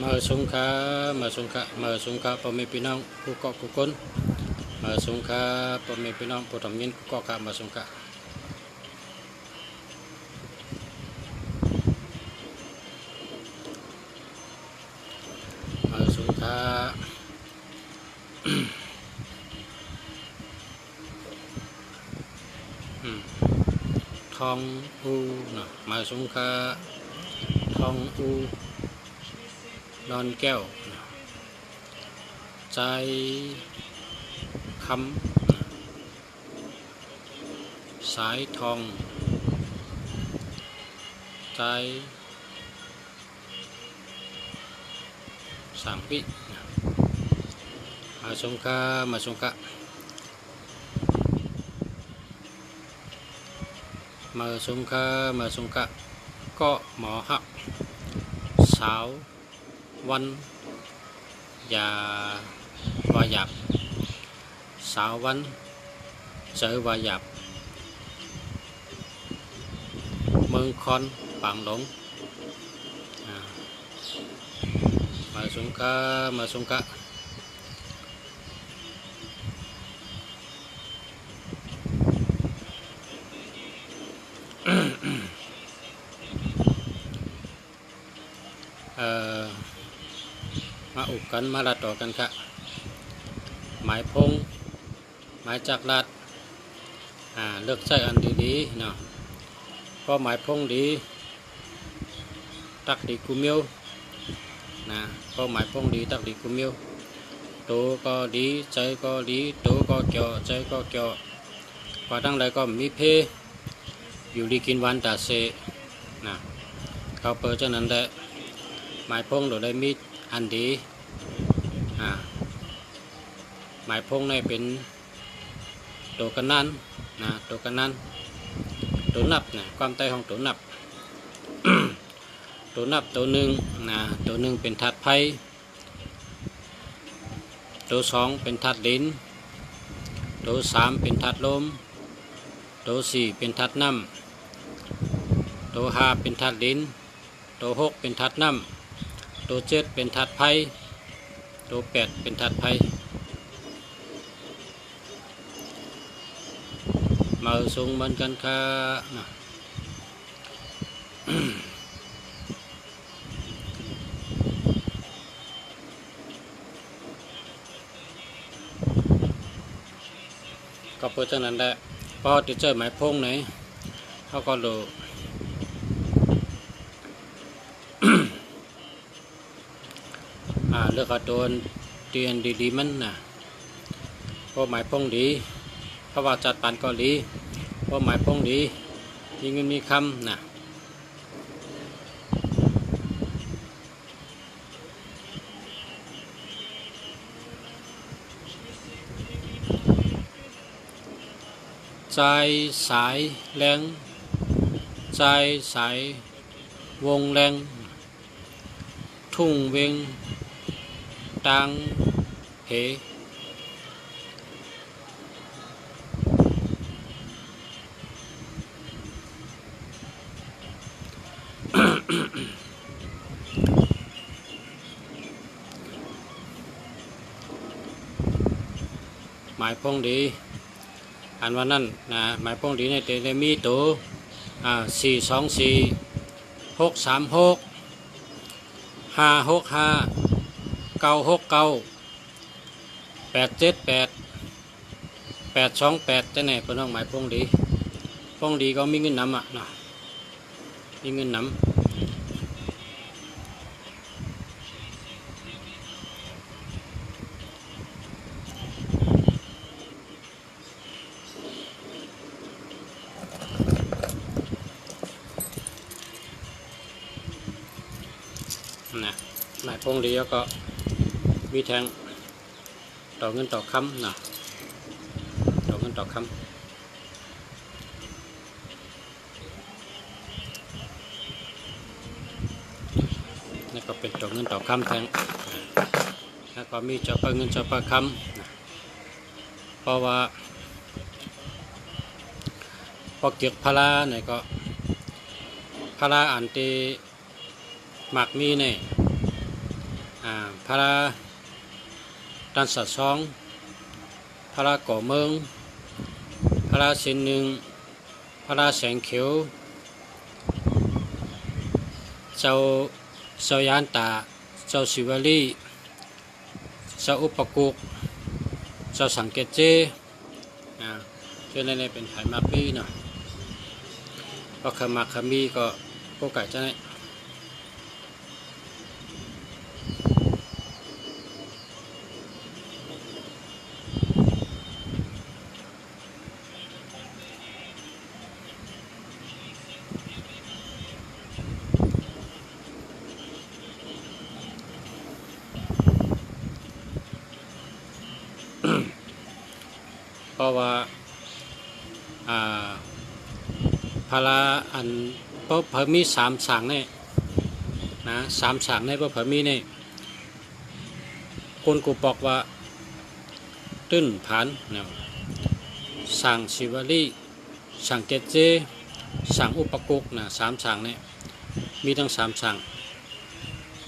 มาสงขาพ่อแม่พี่น้องผู้เกาะผู้คนมาสงขาพ่อแม่พี่น้องผู้ทำยินผู้เกาะขามาสงขามาสงขาทองอูนะมาสงขาทองอูนอนแก้วใจคำสายทองใจสามปิมาสงขามาสงขามาสงขามาสงขาก็หมอหักสาววันอย่าวาหยับสาววันเจอวาหยับเมืองคอนปางหลงมาสงขามาสงขามาอุกกันมาลัดต่อกันค่ะหมายพงหมายจักรัดเลือกใช้อันดีๆเนาะก็หมายพงดีตักดีกุมิวนะก็หมายพงดีตักดีกุมิวโตก็ดีใจก็ดีโตก็เกี่ยวใจก็เกี่ยวกว่าทั้งหลายก็มีเพอยู่ดีกินวันตาเสนะเขาเปิดเจ้านั้นได้หมายพงโดยได้มีอันดีหมายพงในเป็นตัวกันนั้นนะตัวกันนั้นตัวนับนะความใต้ของตัวนับ ตัวนับตัวหนึ่งนะตัวหนึ่งเป็นธาตุไฟตัวสองเป็นธาตุดินตัวสามเป็นธาตุลมตัวสี่เป็นธาตุน้ำตัวห้าเป็นธาตุดินตัวหกเป็นธาตุน้ำตัวเจ็ดเป็นธาตุไฟตัวแปดเป็นธาตุไฟมาส่งมันกันค่ะนะก็เพื่อฉะนั้นแหละพอติดเจอหมายพงไหนเขาก็ดูเลือกตัวเตียนดีๆมันนะเพราะหมายพงดีเพราะว่าจัดปันก็ดีเพราะหมายพงดีมีเงินมีคำนะใจสายแรงใจสายวงแรงทุ่งเวงตังเหหมายพงดีอันวันนั้นนะหมายพงดีในเตมีตัว42646356968782828แต่ไหนพี่น้องหมายพงดีก็มีเงินนำนะมีเงินนำนะหมายพงดีแล้วก็มีแทงต่อเงินต่อคำนะต่อเงินต่อคำนี่ก็เป็นต่อเงินต่อคำแทงแล้วก็มีเจ้าปลาเงินเจ้าปลาคำนะเพราะว่าพอเกี่ยวพลาเนี่ยก็พลาอันตีหมักมีเนี่ย พระดันสัตซองพระก่อเมืองพระเส้นหนึ่งพระแสงเขียวเจ้ายานตาเจ้าศิวลีเจ้าอุปกุกเจ้าสังเกตเจช่วยในเป็นไผ่มาปีเนาะก็ขมักขมีก็ไก่จะไหนเพราะว่าพระอันเพราะพระมีสามสั่งเนี่ยนะสามสั่งเนี่ยเพราะพระมีเนี่ยคนกูบอกว่าตื้นผ่านเนี่ยสั่งศิวลีสั่งเกจเจสั่งอุปกุกนะสามสั่งเนี่ยมีทั้งสามสั่ง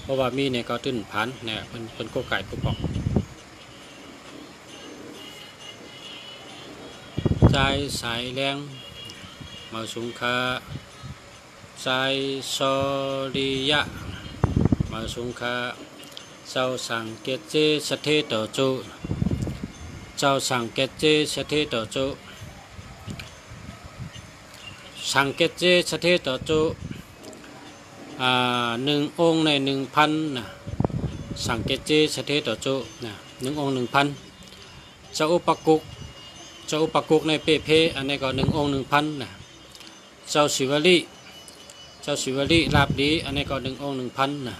เพราะว่ามีเนี่ยก็ตื้นผ่านเนี่ยเป็นกูไก่กูบอกใจสายแรงมาสุงคาใจโซริยะมาสุงคาเจ้าสังเกตเจสเทต่อจุเจ้าสังเกตเจสเทต่อจุสังเกตเจสเทต่อจุ1 องค์ใน 1,000นะสังเกตเจสเทต่อจุนะ1 องค์ 1,000เจ้าอุปกุกในเปเพอันนี้ก็1 องค์ 1,000นะเจ้าศิวลีลาบดีอันนี้ก็1 องค์ 1,000นะ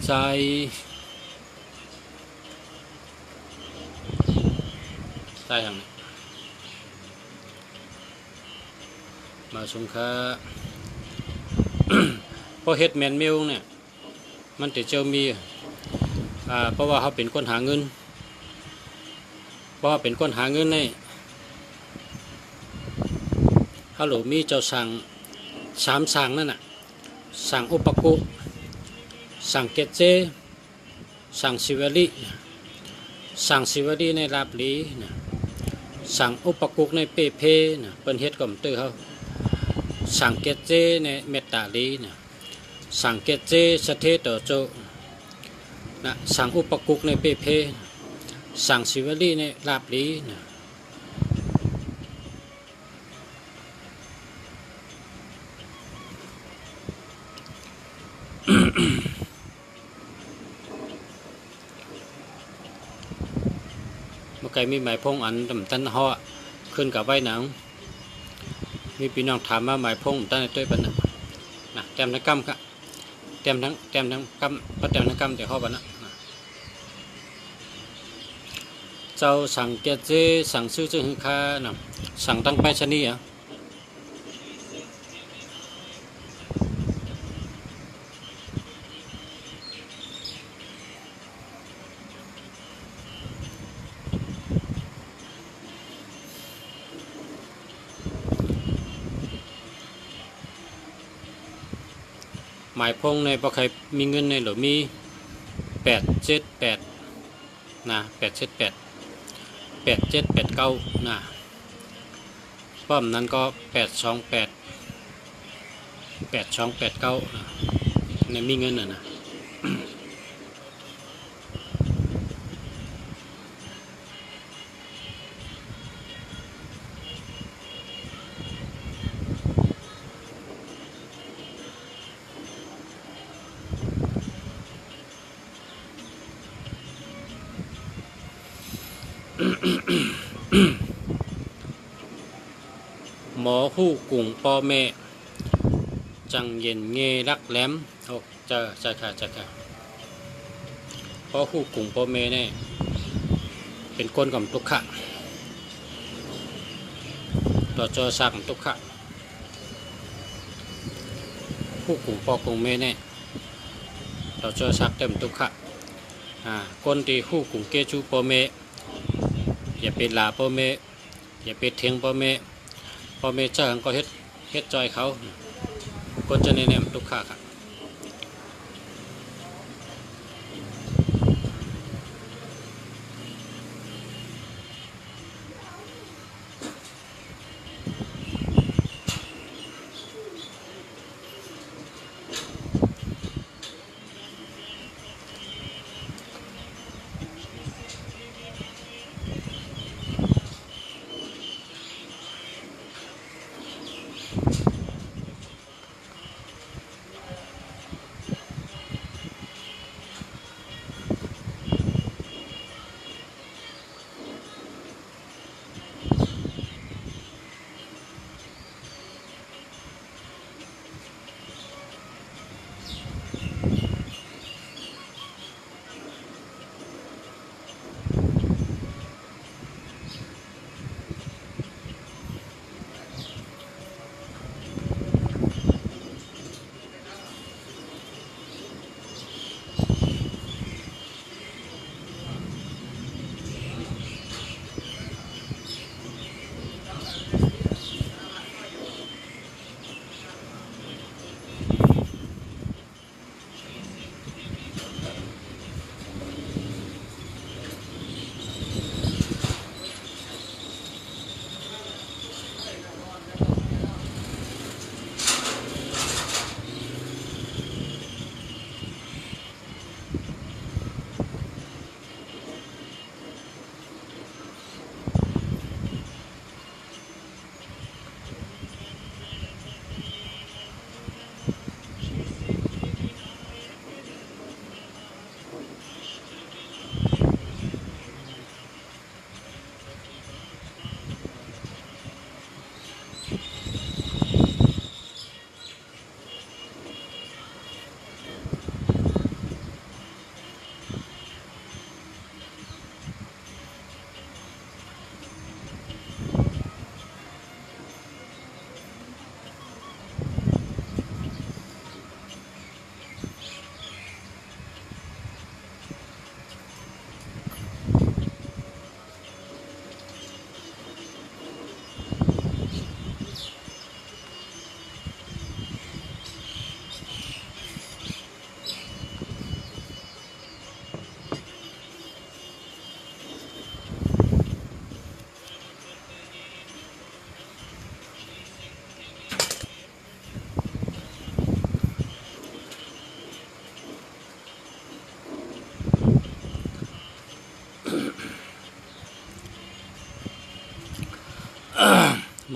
ใจทางนี้มาสงครา พอเฮ็ดแมนมิลเนี่ยมันติดเจ้ามีเพราะว่าเขาเป็นคนหาเงินเพราะว่าเป็นคนหาเงินนี่ฮัลโหลมีเจ้าสั่ง3 สั่งนั่นน่ะสั่งอุปกุสั่งเกจเจสั่งศิวลีสั่งศิวลีในลาบลีนะสั่งอุปกุกในเปเพนะเป็นเฮ็ดก่อมตื้อเขาสั่งเกจเจในเมตตาลีนะสั่งเกจเจสเทต่อโจนะสั่งอุปกุกในเปเพสั่งศิวลีในลาบลีนะเมื่อไกมีหมายพงอันตำตันห่อขึ้นกับไว้หนังมีพี่น้องถามว่าหมายพงตั้งในตัวปันนะเต็มทั้งกำครับเต็มทั้งกำพระเต็มทั้งกำแต่ห่อปันนะเจ้าสั่งเกจเจสั่งซื้อจึงค่านะสั่งตั้งไปชนีอ่ะหมายพงในพอใครมีเงินในหรือมี878นะ878 นะป้อมนั้นก็828 นะในมีเงินนะหมอหู้กุ่งปอแม่จังเย็นเงรักแหลมโอ้จะค่ะเพราะหู้กุ่งปอแม่เนี่ยเป็นก้นกับตุกขะต่อจอสักตุกขะหู้กุ่งปอกุ่งแม่เนี่ยต่อจอสักเต็มตุกขะก้นที่หู้กุ่งเกจูปอแม่อย่าเป็นลาปอแม่อย่าเป็นเทียงปอแม่เจ้าก็เฮ็ดจอยเขา ก็จะแนะนำลูกค้าครับ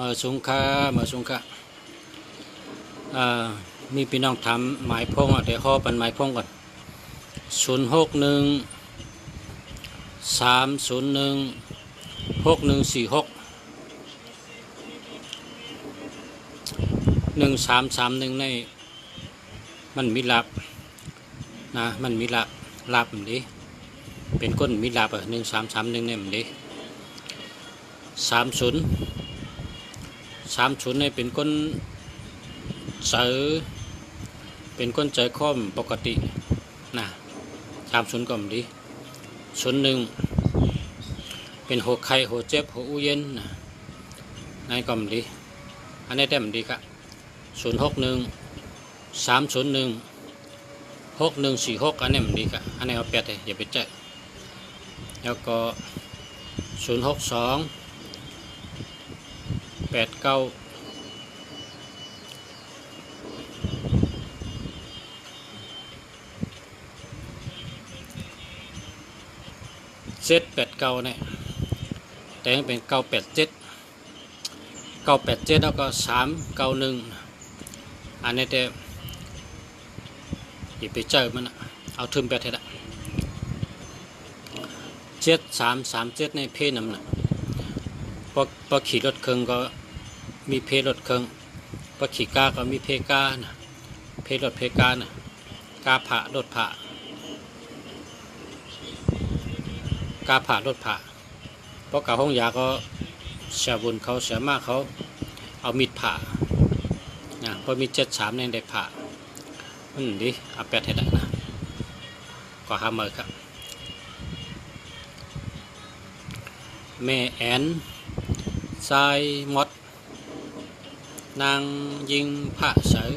มาสุงค่ามีพี่น้องทำหมายพงเดี๋ยวข้อปันหมายพงก่อน061-301-6146-1331ในมันมีลับนะมันมีลับมันดิเป็นก้นมีลับ1331เนี่ยมันดิ30เนี่ยเป็นก้นเสือเป็นก้นใจคอมปกตินะ30ก็มันดิ01เป็นหัวไข้หัวเจ็บหัวอู้เย็นนะในก็มันดิอันนี้แต่มันดีครับ061-301-6146อันนี้มันดีครับอันนี้เอาแปดเลยอย่าไปแจ้งแล้วก็062-89789เนี่ยแต่ยังเป็น987แล้วก็391อันนี้แต่อย่าไปเจอมันเอาทึมไปเถอะ7337ในเพศน้ำหนักพอขี่รถเครื่องก็มีเพศรถเครื่องพอขี่ก้าก็มีเพศก้านะเพศรถเพศก้านะก้าผ่ารถผ่ากาผ่ารถผ่าเพราะกาห้องยาก็เสียบุญเขาเสียมากเขาเอามีดผ่านะเพราะมี73เนี่ยได้ผ่าดิเอาแปดให้ได้นะก็หามือครับแม่แอนทรายมดนางยิงพระเสือ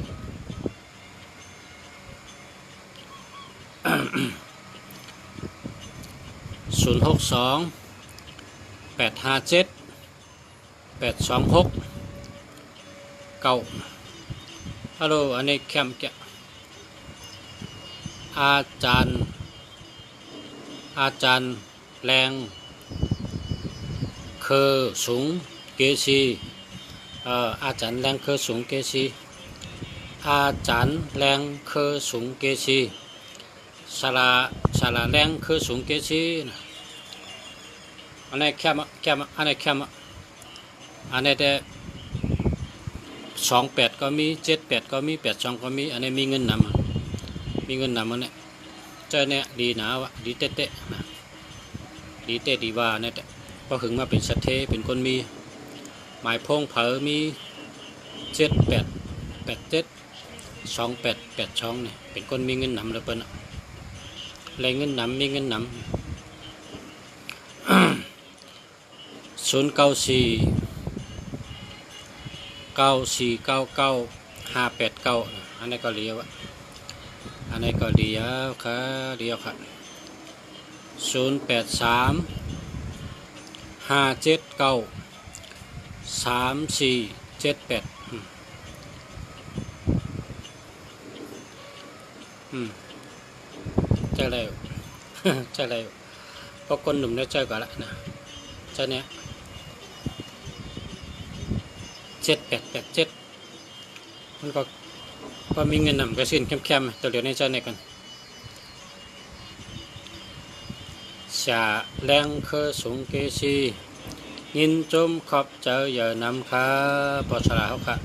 062 857 826 9ฮัลโหลอันนี้แคมป์อาจารย์แรงเคอสูงเกชีอาจารย์แรงเคอสูงเกชีอาจารย์แรงเคอสูงเกชีศาลาแรงเคอสูงเกชีอันนี้แคมอันนี้แคมอันนี้แต่28ก็มี78ก็มี82ก็มีอันนี้มีเงินนำอันนี้เจ้าเนี่ยดีหนาวะดีเตะนะดีเตะดีว่าเนี่ยพอถึงมาเป็นสัตเทเป็นคนมีหมายพงเผอมี78 87 28 82เนี่ยเป็นคนมีเงินนำแล้วเปิ้นอะไรเงินนำมีเงินนำ094 9499 589อันนี้ก็เลี้ยวอันนี้ก็เลี้ยวค่ะ083 579 3478ใช่แล้วใช่แล้วเพราะคนหนุ่มได้เจอกันละนะเจ้าเนี้ย7887มันก็มีเงินนำกระสินเข้มๆตัวเดียวในเจ้าเนี่ยกันชาแรงเคอสูงเกชียินจมขอบเจออย่านำค่ะปอชลาเขาค่ะ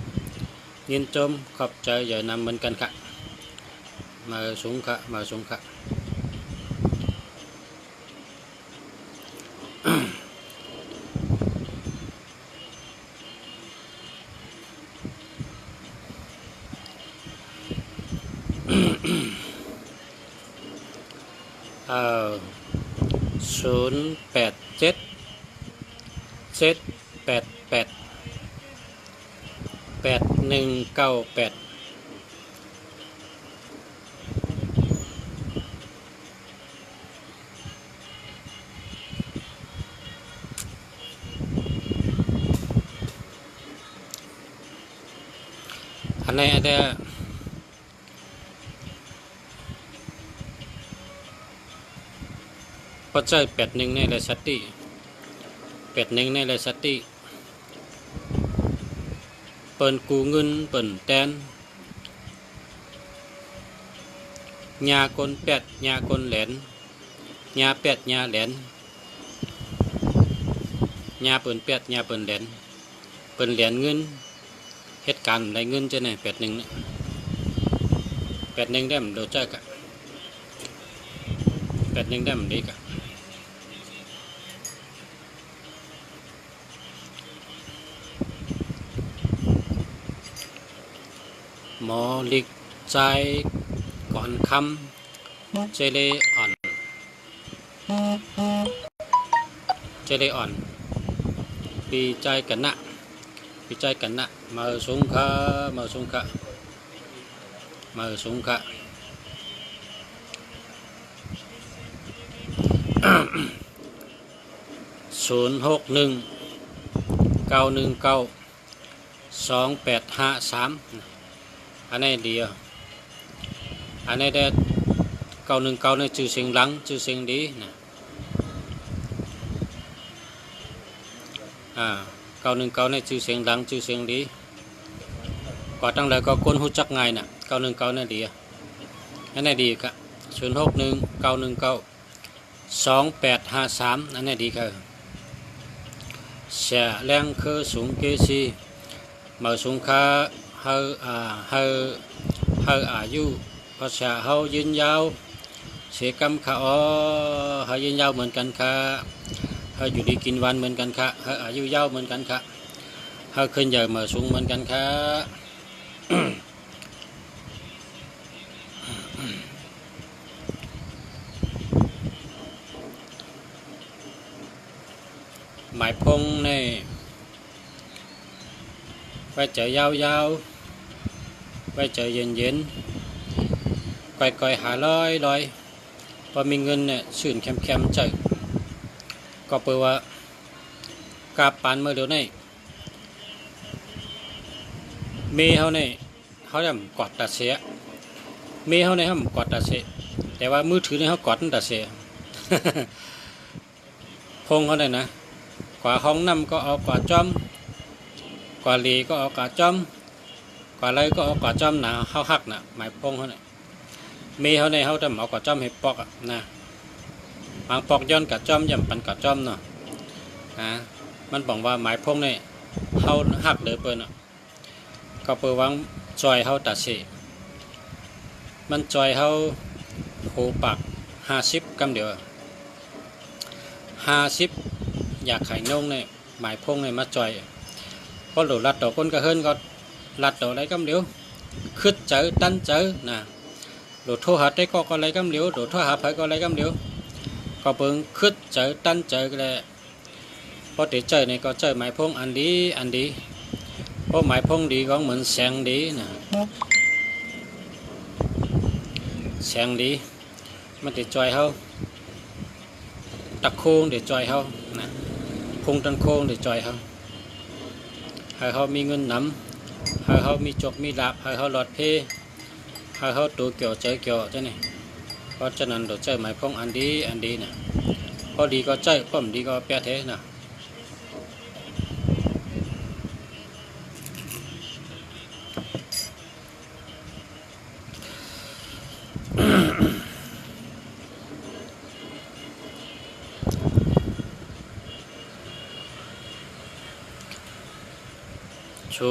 ยินจมขอบเจออย่านำเหมือนกันค่ะมาสูงค่ะ087 88198อันนี้ปัจจัย81ในไรสติ81ในไรสติเปิ่นกูเงินเปิ่นแตนญาคน8ญาคนแหลนญา8ญาแหลนญาเปิ่น8ญาเปิ่นแหลนเปิ่นแหลนเงินเหตุการณ์ได้เงินจะไหน81เนี่ย81ได้มันโดนใจกะ81ได้มันดีกะหมอลิกใจก่อนคำเจเลอ่อนปีใจกันนะมาสูงค่ะ061 919 2853อันนี้เดียวอันนี้ได้919ในชื่อเสียงหลังชื่อเสียงดีนะ919ในชื่อเสียงหลังชื่อเสียงดีกว่าตั้งแต่ก็คนหูจักง่ายนะ919นั่นดีอันนี้ดีครับ061 919 2853อันนี้ดีครับเสียแรงคือสูงเกซีมาสูงค่าเฮาอายุภาษาเฮายืนยาวเสกรรมค่ะเฮายืนยาวเหมือนกันค่ะเฮาอยู่ดีกินวันเหมือนกันค่ะเฮาอายุยาวเหมือนกันค่ะเฮาขึ้นใหญ่มาสูงเหมือนกันค่ะหมายพงนี่ไว้เจอยาวไว้เจอเย็นๆก้อยๆหาลอย พอมีเงินเนี่ยชื่นแคมใจก็เปิดว่ากาปานเมื่อเดี๋ยวนี้มีเขาเนี่ยเขาจะกอดตัดเสียมีเขาเนี่ยเขากอดตัดเสียแต่ว่ามือถือเนี่ยเขากอดตัดเสีย พงเขาเนี่ยนะกว่าห้องน้ำก็เอากว่าจอมกว่าลีก็เอากว่าจอมกว่าอะไรก็เอากว่าจอมหนาเขาหักนะหมายพงเขาเนี่ยมีเขาเนี่ยเขาจะเอากว่าจอมให้ปอกนะบางปอกย้อนกว่าจอมย่ำปันกว่าจอมเนาะนะมันบอกว่าหมายพงเนี่ยเขาหักเลยเปิ้ลก็เปิดวังจอยเขาตัดเสียมันจอยเขาหูปาก50 กำเดียว50อยากไข่นงเนี่ยหมายพงเนี่ยมาจอยเพราะหลุดลัดต่อคนกระเฮินก็ลัดต่ออะไรกำเดียวขึ้นเจอตั้นเจอนะหลุดโทรหาได้ก็อะไรกำเดียวหลุดโทรหาไผก็อะไรกำเดียวก็เพิ่งขึ้นเจอตั้นเจอกันเลยพอติดเจอเนี่ยก็เจอหมายพงอันดีเพราะหมายพงดีก็เหมือนแสงดีนะแสงดีมันติดจอยเขาตะโค้งติดจอยเขานะพงตันโค้งติดจอยเขาให้เขามีเงินนำให้เขามีจบมีดาบให้เขาหลอดเพให้เขาตัวเกี่ยวใจเกี่ยวจ้ะนี่เพราะฉะนั้นเราเจอหมายพงอันดีนะพอดีก็เจอพอมดีก็แปะเทนะ083-1939467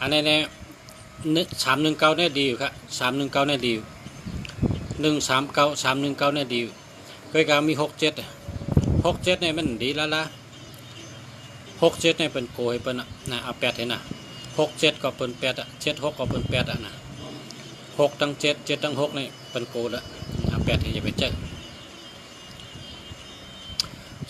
อันนี้เนี่ย319เนี่ยดีอยู่ครับ319เนี่ยดีอยู่139-319เนี่ยดีอยู่เคยการมี67เนี่ยมันดีแล้วล่ะ67เนี่ยเป็นโกยเป็นนะเอา8ให้นะ67ก็เป็น8อ่ะ76ก็เป็น8อ่ะนะ6ตั้ง7 7ตั้ง6นี่เป็นโกแล้วเอา8ให้อย่าไปเจอ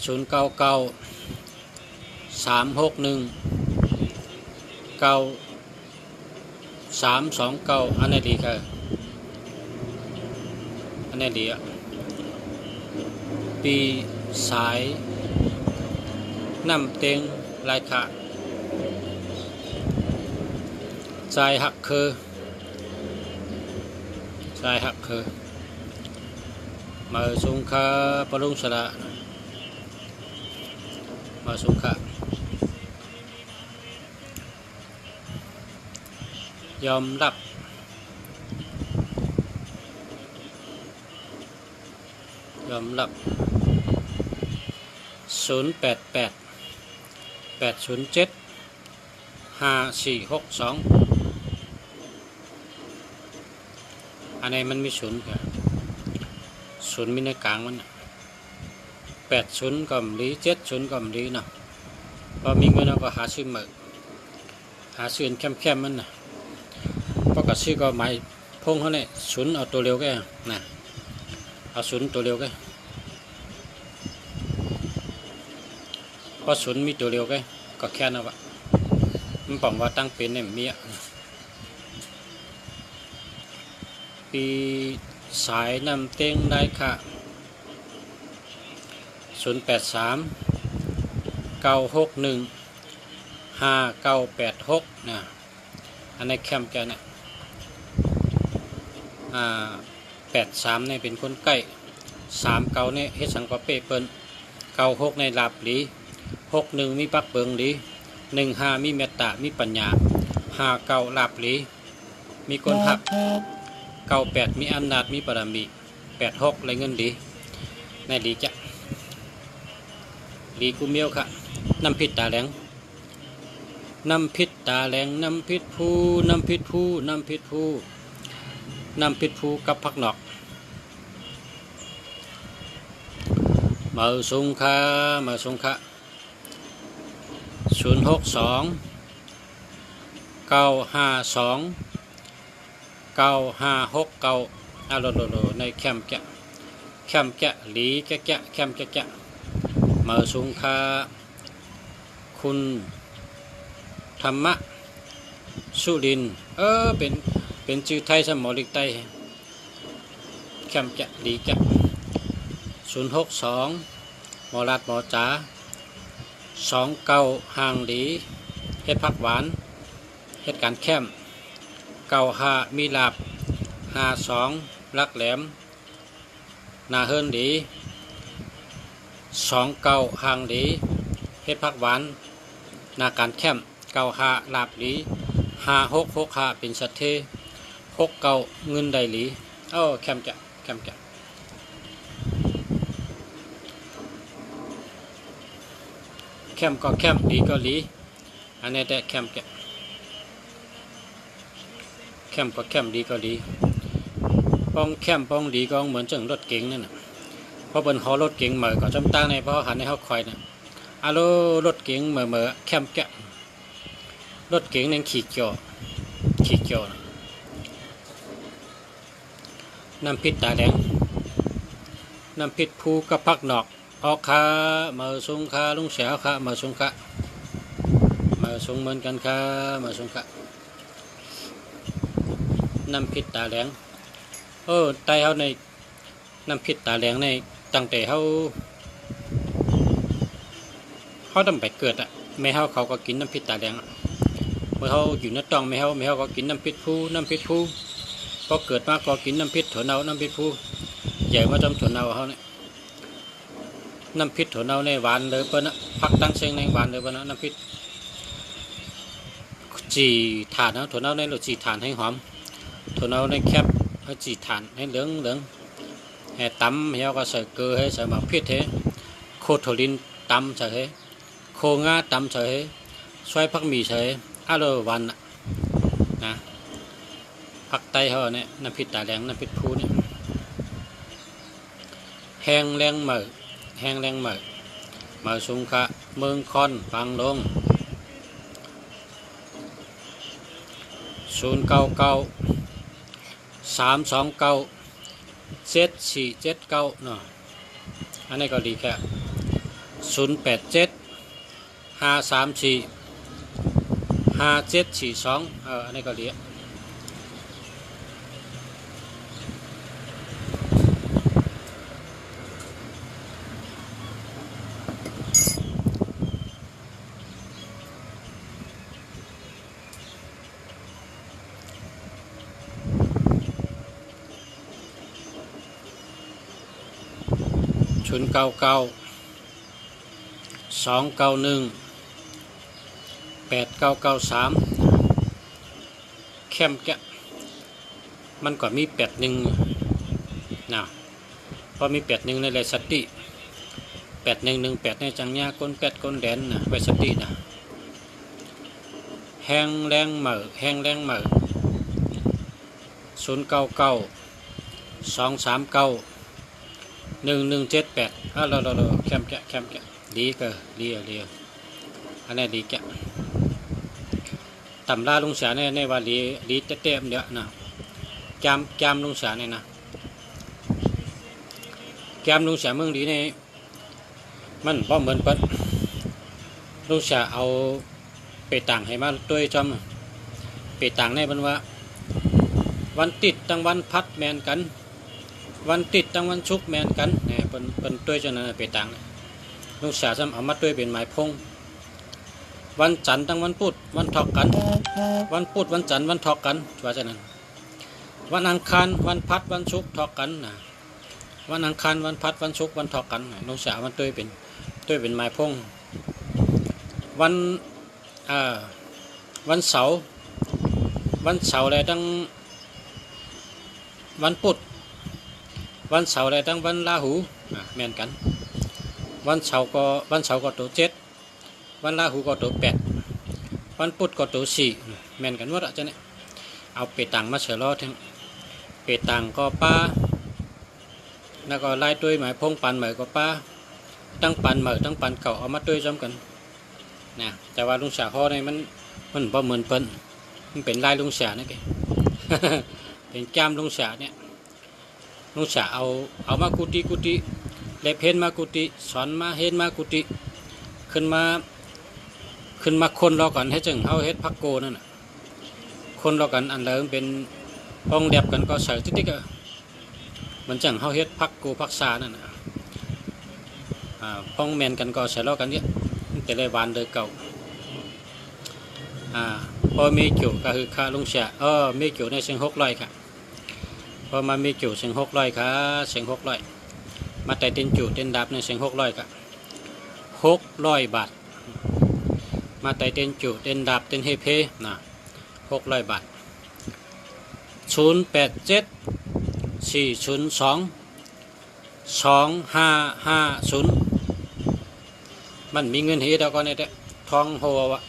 099-361-9329อันนี้ดีครับอันนี้ดีอ่ะปีสายน้ำเต็งลายขาใจหักคือใจหักคือมาสุงคาปรุงสระมาสุงคายอมรับ088-807-5462อันนี้มันมีศูนย์ค่ะศูนย์มีในกลางมัน80ก็มลี70ก็มลีเนาะพอมีเงินเราก็หาซื้อมาหาซื้อเข้มมันนะเพราะกับซื้อก็หมายพงเขาเนี่ยศูนย์เอาตัวเร็วแกนะเอาศูนย์ตัวเร็วแกเพราะศูนย์มีตัวเร็วแกก็แค่นั้นวะมันบอกว่าตั้งเป็นเนี่ยมีปีสายน้ำเต็งได้ค่ะ083-961-5986นะอันในแคมป์แกเนี่ย83เนี่ยเป็นคนใกล้39เนี่ยเฮ็ดสังกะเปเปิ้น96ในลาบหลี61มีปักเบิงหลี15มีเมตตามีปัญญา59ลาบหลีมีคนหัก98มีอำนาจมีบารมี86ไรเงินดีในดีจ้ะดีกูเมียวค่ะน้ำพิษตาแหลงน้ำพิษตาแหลงน้ำพิษผู้กับพักนอกมาสงค่า062-952-9569ในแคมป์แกะหลีแกะแคมป์แกะมาสงค่าคุณ ธรรมะสุรินทร์เป็นชื่อไทยสมอลิกไตแคมจะดีจะ062หมอรัดหมอจ๋า29ห่างดีเฮ็ดผักหวานเฮ็ดการแคม95มีลาบ52ลักแหลมนาเฮินดี29ห่างดีเฮ็ดผักหวานนาการแคม95ลาบดี5665เป็นสัตเท69เงินได้หลีแคมจะแคมจะแคมก็แคมดีก็หลีอันนี้แต่แคมก็แคมดีก็ดีป้องแคมป้องดีก็เหมือนจังรถเก๋งนั่นน่ะเพราะเป็นฮอรถเก๋งเหมือก็จำตั้งในเพราะหันในเขาคอยน่ะอะโลรถเก๋งเหมือแคมแกะรถเก๋งนั่นขี่เกี่ยวน้ำพริกตาแดงน้ำพริกภูกับพักนอกออกขามาส่งขาลุงเสียวขามาส่งขามาส่งเหมือนกันขามาส่งขาน้ำพริกตาแดงไตเขาในน้ำพริกตาแดงในตั้งแต่เขาต้องไปเกิดอ่ะไม่เขาก็กินน้ำพริกตาแดงเมื่อเขาอยู่ในตองไม่เขาก็กินน้ำพริกภูพอเกิดมาก็กินน้ำพริกถั่วเน่าน้ำพริกภูใหญ่มาจำถั่วเน่าเขาเนี่ยน้ำพริกถั่วเน่าในหวานเลยเปิ้ลนะพักตั้งเชียงในหวานเลยเปิ้ลนะน้ำพริกจีถ่านนะถั่วเน่าในหรือจีถ่านให้หอมถั่วเน่าในแคบให้จีถ่านให้เหลืองให้ตำให้ก็ใส่เกลือให้ใส่หมักพริกให้โคถั่วลินตำใส่ให้โคงาตำใส่ให้ช่วยผักหมี่ใส่อะโลวันนะผักไตเขาเนี่ยน้ำพริกตาแดงน้ำพริกภูเนี่ยแห้งแรงเหมือสุงคะเมืองคอนฟังลง099 329 7479เนาะอันนี้ก็ดีแค่087 534 5742อันนี้ก็ดี099 291 8993เข้มแกะมันก็มี81นะพอมี81ในไรสติ8118ในจังยาก้น8ก้นแดนนะไว้สตินะแห้งแรงเหมือ099 239 1178เราเข้มแกะดีก็ดีอันนี้ดีแกะตำราลุงเสียในว่าดีเต็มเดียวนะแกมลุงเสียเนี่ยนะแกมลุงเสียเมืองดีในมันป้อมเหมือนเปิ้ลลุงเสียเอาไปต่างให้มาด้วยจอมไปต่างในบันว่าวันติดตั้งวันพัดแมนกันวันติดตั้งวันชุกแมนกันเนี่ยเป็นด้วยจนนั้นไปต่างลุงเสียซ้ำเอามาด้วยเป็นหมายพงวันจันทร์ตั้งวันพุธวันทอกกันวันพุธวันจันทร์วันทอกกันว่าฉะนั้นวันอังคารวันพัดวันศุกร์ทอกกันนะวันอังคารวันพัดวันศุกร์วันทอกกันน้องสาวมันด้วยเป็นไม้พงวันเสาร์อะไรตั้งวันพุธวันเสาร์อะไรตั้งวันราหูแม่นกันวันเสาร์ก็ตัว7วันราหูก็ตัว8วันพุธก็ตัว4แม่นกันว่าจะเนี่ยเอาไปตังมาเฉลอทั้งไปตังก็ป้าแล้วก็ไล่ด้วยหมายพงปันเหมยก็ป้าตั้งปันเหมยตั้งปันเก่าเอามาด้วยจำกันนะแต่ว่าลุงเสียข้อในมันบ่เหมือนเปิ้นมันเป็นไล่ลุงเสียนะแก เป็นแก้มลุงเสียเนี่ยลุงเสียเอามากุฏิเล็บเห็นมากุฏิสอนมาเห็นมากุฏิขึ้น ขึ้นมาคนเรากันให้จึงเขาเฮ็ดพักโกนั่นน่ะคนเรากันอันเดิมเป็นป้องเดียบกันก็ใส่ติ๊กๆมันจังเขาเฮ็ดพักโกพักซานั่นน่ะป้องแมนกันก็ใส่ล้อกันเนี่ยแต่ได้วานเดินเก่าพอมีเกี่ยวก็คือค่าลุงเสียมีเกี่ยวในเสียง600ค่ะพอมามีเกี่ยวเสียง600ค่ะเสียง600มาแต่เต้นจู่เต้นดับในเสียง600ค่ะ600 บาทมาแต่เต้นจู่เต้นดับเต้นเฮเพนะ600 บาท087-402-2550มันมีเงินเฮ็ดแล้วก็เนี่ยทองโหวะ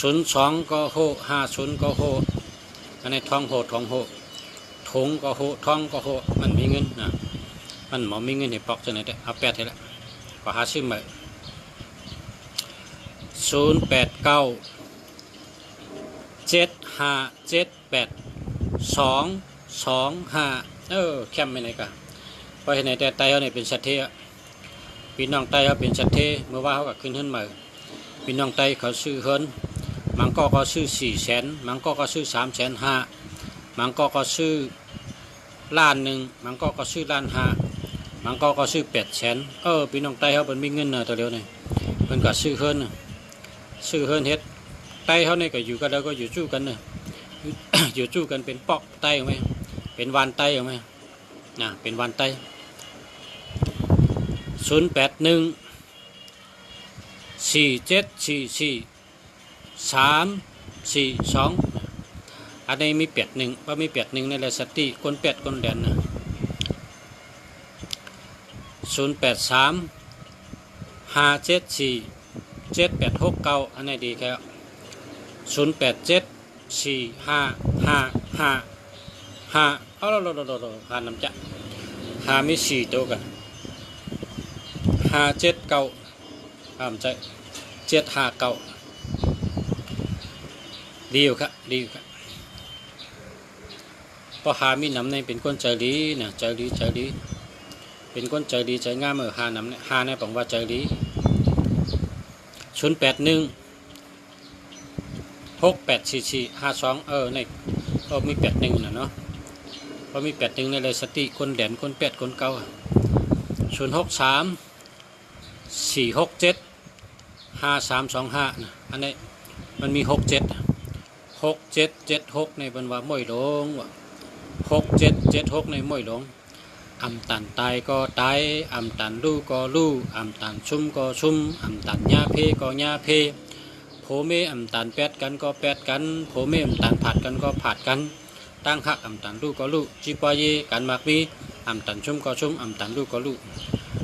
02ก็โห50ก็โหอันนี้ทองโหทงก็โหทองก็โหมันมีเงินนะมันหมอมีเงินให้ปอกจังไหนเด้เอา8ให้ละก็หาซื้อมา089-7578225แคมไม่ไหนกะเพราะเห็นไหนแต่ไตเขาเนี่ยเป็นสัตว์เทพี่น้องไตเขาเป็นสัตว์เทเมื่อว่าเขาก็ขึ้นเฮิรนมาพี่น้องไตเขาซื้อเฮิรนมังก็ซื้อ400,000มังก็ซื้อ350,000มังก็ซื้อ1,000,000มังก็ซื้อ1,500,000มังก็ซื้อ800,000พี่น้องไตเขาเป็นมีเงินเนอะตัวเดียวนี่เพิ่นก็ซื้อเฮิรนเฮ็ดไตเขาเนี่ยก็อยู่กันแล้วก็อยู่จู้กันเนอะ อยู่จู้กันเป็นปอกไตไหมเป็นวานไตไหมเป็นวานไต081-4744-342อันนี้มี81ว่ามี81ในแหละสติคน8คนแดนนะ083-574-7869อันนี้ดีแค่087-45555เอาเราหาน้ำจะหามี4ตัวกัน579ใจ759ดีอยู่ครับพอหามีน้ำในเป็นคนใจดีนะใจดีเป็นคนใจดีใจงามหาน้ำเนี่ยหาในปังว่าใจดี081-6844-52ในมี81นะเนาะพอมี81ในเลยสติคนแดนคน8คนเก่า063-467-5325นะอันนี้มันมี6776ในบรรวาม่อยหลงว่ะ6776ในม่อยหลงอำตันตายก็ตายอำตันลู่ก็ลู่อำตันชุ่มก็ชุ่มอำตันญาเพก็ญาเพโผเมอำตันแปดกันก็แปดกันโผเมอำตันผัดกันก็ผัดกันตั้งหักอำตันลู่ก็ลู่จีปอยกันมากมีอำตันชุ่มก็ชุ่มอำตันลู่ก็ลู่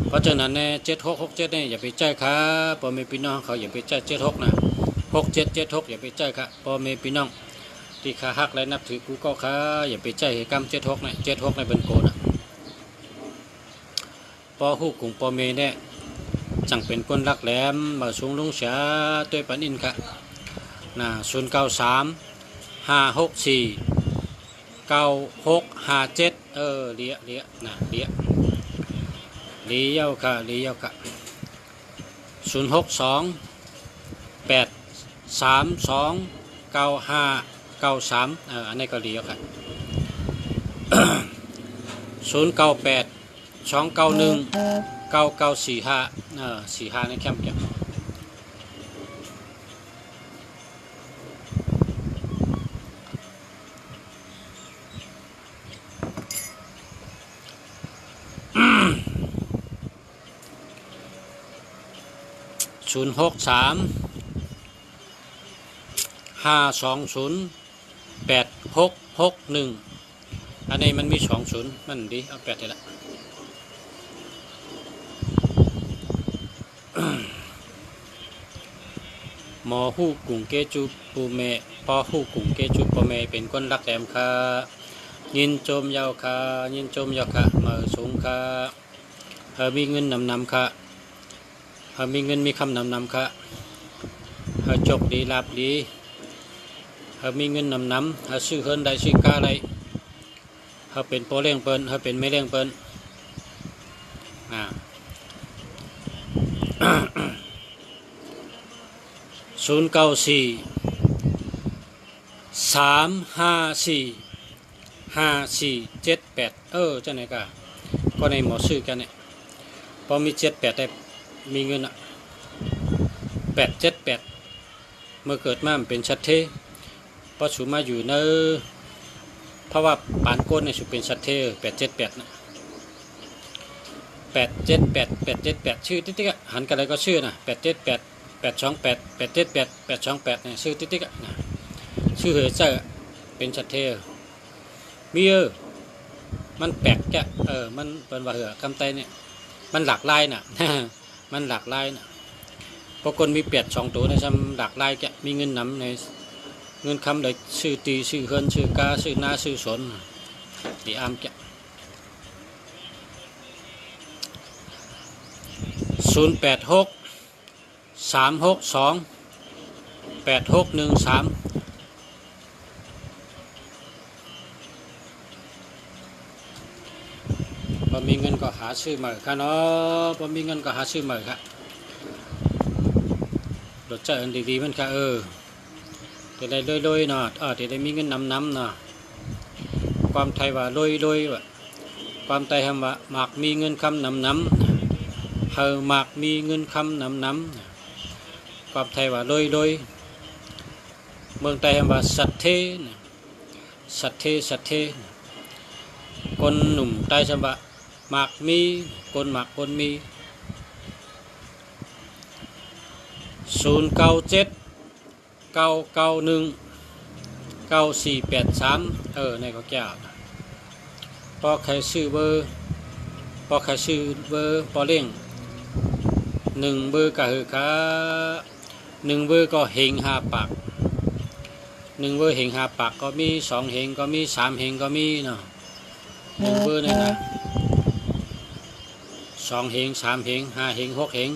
เพราะฉะนั้นเนี่ย7667เนี่ยอย่าไปใจครับพ่อแม่พี่น้องเขาอย่าไปใจ76นะ6776อย่าไปใจครับพ่อแม่พี่น้องที่ขาหักและนับถือกูก็ค่ะอย่าไปใจเหตุกรรม76นะ76ในเป็นโกนะปอฮู้กุ้งปอเมเนี่ยจังเป็นคนรักแหลมมาสูงลุงเสียตัวปันอินค่ะ093-564-9657เลี้ยนะเลี้ยวค่ะ062-832-9593อันนี้ก็เลี้ยวค่ะ098-291-994545ในแคมป์เนี่ย063-520-8661อันนี้มันมี20มันดีเอา8เลยละหมอฮู้กุ่งเกจูปูเมพอฮู้กุ่งเกจูปูเมเป็นคนรักแหลมค่ะยินโจมยาวค่ะมาสูงค่ะมีเงินนำค่ะมีเงินมีคำนำค่ะจบดีลาบดีมีเงินนำซื้อเฮิรนได้ซื้อกาอะไรเป็นโปเลี้ยงเปิ้นเป็นไม่เลี้ยงเปิ้น089-757-8225 094 354 5478จังไหนก็ในหมอซื้อกันเนี่ยพอมี78ได้มีเงิน878เมื่อเกิดมามันเป็นชัดเทพอสูมาอยู่เนอเพราะว่าปานก้นเนี่ยสูเป็นชัดเท878นะ878ชื่อติ๊กๆหันกันอะไรก็ชื่อนะ878 828 878 828เนี่ยชื่อติ๊กๆนะชื่อเหยเจอเป็นชัดเทมีมันแปลกจะมันเป็นว่าเหอะคำไตเนี่ยมันหลากหลายน่ะ มันหลากหลายน่ะพอคนมี8 2ตัวในซ้ำหลากหลายจะมีเงินนำในเงินคำได้ชื่อตีชื่อเฮินชื่อกาชื่อนาชื่อสนตีอามจะ086 362 8613พอมีเงินก็หาซื้อใหม่ค่ะเนาะพอมีเงินก็หาซื้อใหม่ค่ะรสชาติดีๆมันค่ะจะได้ลอยๆเนาะจะได้มีเงินน้ำเนาะความไทยว่าลอยๆว่ะความไทยคำว่าหมากมีเงินคำน้ำเฮาหมากมีเงินคำน้ำความไทยว่าลอยเมืองไทยคำว่าสัตเทคนหนุ่มไทยคำว่าหมากมีคนหมากคนมี097 991 9483ในก็แก้วพอใครซื้อเบอร์พอเล่ง1 เบอร์ก็คือค่ะ1 เบอร์ก็เฮง5 ปาก1 เบอร์เฮง5 ปากก็มี2 เฮงก็มี3 เฮงก็มีเนาะ1 เบอร์นี่นะ2 เฮง3 เฮง5 เฮง6 เฮง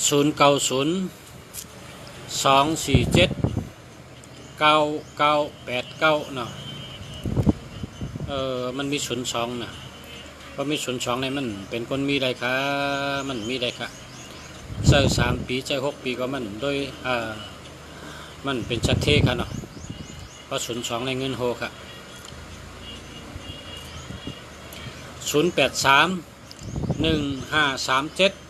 090 247 9989เนาะมันมี02นะเพราะมี02ในมันเป็นคนมีอะไรคะมันมีอะไรคะเจอ3 ปีเจอ6 ปีก็มันโดยมันเป็นชัดเทค่ะเนาะเพราะ02ในเงินโฮค่ะ083 1537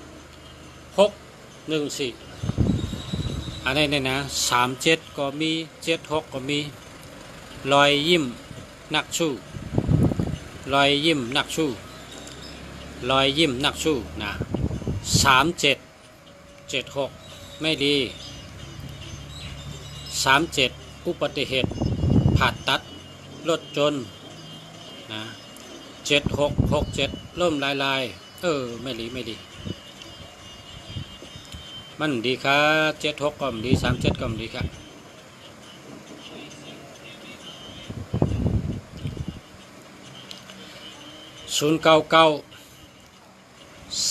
614อันนี้เนี่ยนะ37ก็มี76ก็มีรอยยิ้มนักสู้รอยยิ้มนักสู้นะ37 76ไม่ดี37อุบัติเหตุผ่าตัดรถจนนะ7667ล่มลายไม่ดีมันดีครับ76ก็ดี37ก็ดีครับ099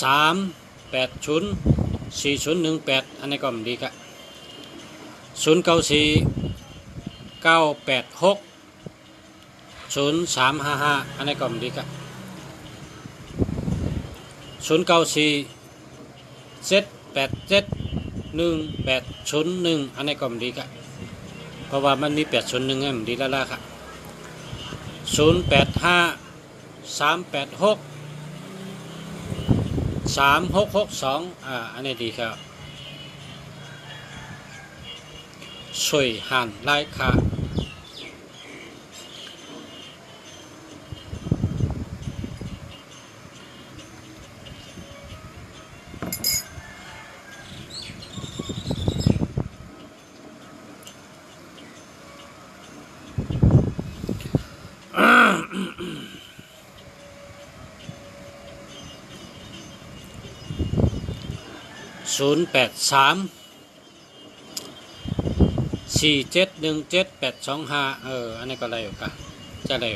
380 4018อันนี้ก็ดีครับ094 986 0355อันนี้ก็ดีครับ094 787 1801อันนี้ก็ดีครับเพราะว่ามันมี801ให้มันดีแล้วล่ะครับ085 386 3662อันนี้ดีครับช่วยหันไล่ค่ะ083 4 4717825อันนี้ก็ได้อยู่ค่ะจะได้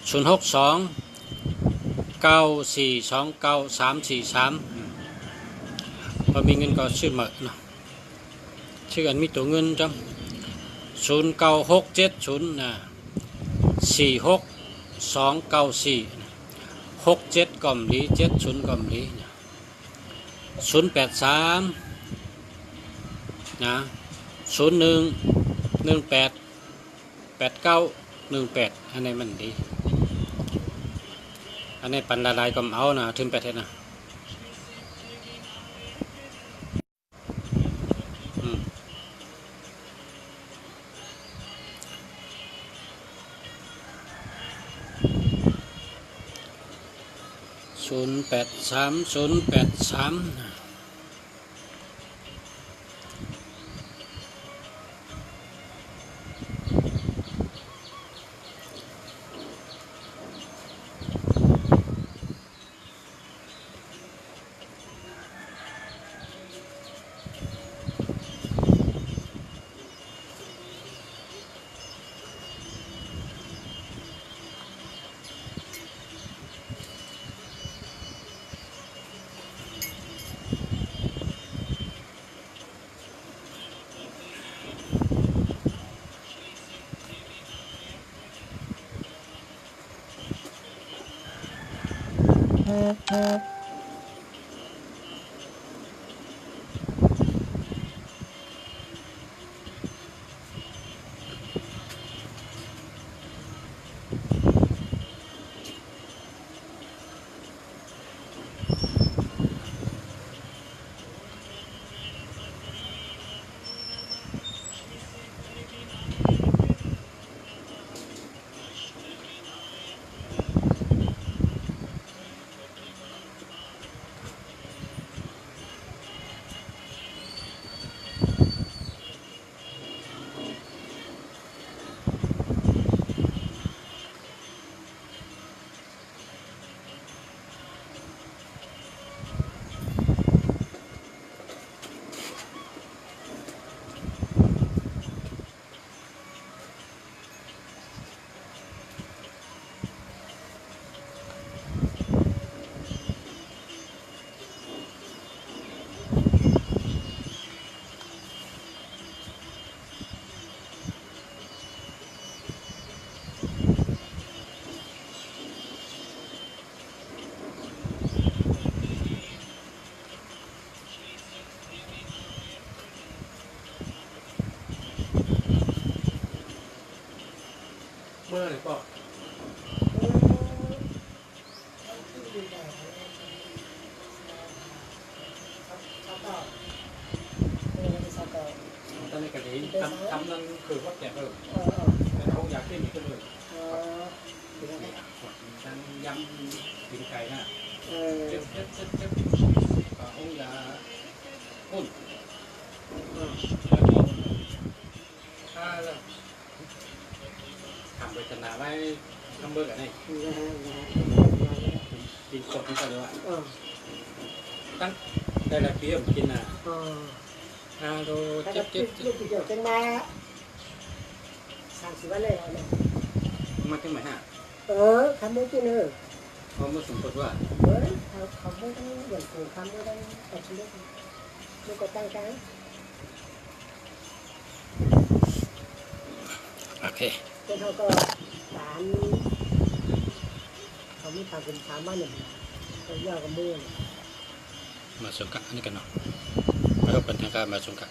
06294293343พอมีเงินก็ชื่อเหมือนเนาะชื่ออันมีตัวเงินจัง09670นะ46294 67ก่อมหลี70ก่อมหลี083นะ01188918อันนี้มันดีอันนี้ปันลายก็เอานะถึง8เทศนะ083เมื่อไหร่ก็ตอนนี้ก็ดีทำนั่นคือว่าแก่แต่เขาอยากที่มีก็เลยฉันย้ำกินไก่นะเจ็บองยาพุ่นถ้าทำเวทนาไว้ทำเบอร์กันนี่กินสดนี่ก็เลยว่าตั้งได้ละเพียมกินโดเจ็บลูกเดียวจังมา30 วันเลยเนี่ยมาที่ไหนฮะคำไม่กินเขามาสมมติว่าเขาไม่ต้องเหมือนกูคำไม่ต้องแต่ชีวิตลูกก็ตั้งใจโอเคเขาก็สารเขาไม่ทำเป็น3 วันเขาย่อกับมือมาสงกัดนี่กันเนาะมาเป็นทางการมาสงกัด